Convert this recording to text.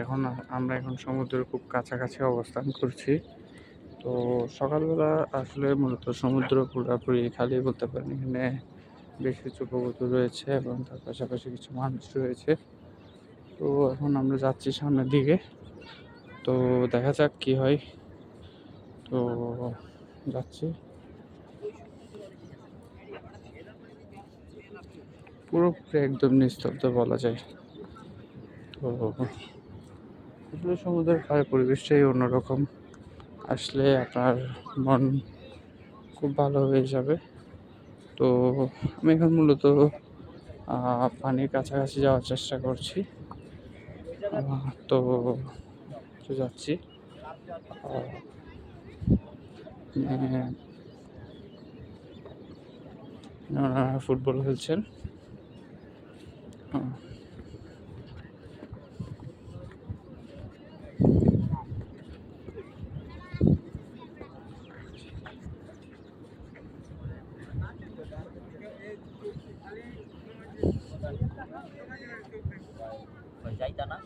এখন আমরা সমুদ্রের খুব কাছাকাছি অবস্থান করছি। তো সকালবেলা আসলে মূলত সমুদ্র পুরাপুরি খালি বলতে পারেন। এখানে বেশ কিছু কবুতর রয়েছে এবং তার পাশাপাশি কিছু মানুষ রয়েছে। তো এখন আমরা যাচ্ছি সামনের দিকে। তো দেখা যাক কি হয়। তো যাচ্ছি। পুরোপুরি একদম নিস্তব্ধ বলা যায়। তো আসলে সমুদ্রের পাড়ের পরিবেশটাই অন্যরকম। আসলে আপনার মন খুব ভালো হয়ে যাবে। তো আমি এখন মূলত পানির কাছাকাছি যাওয়ার চেষ্টা করছি। তো যাচ্ছি। মানে ওনারা ফুটবল খেলছেন। আহ, যাইতা না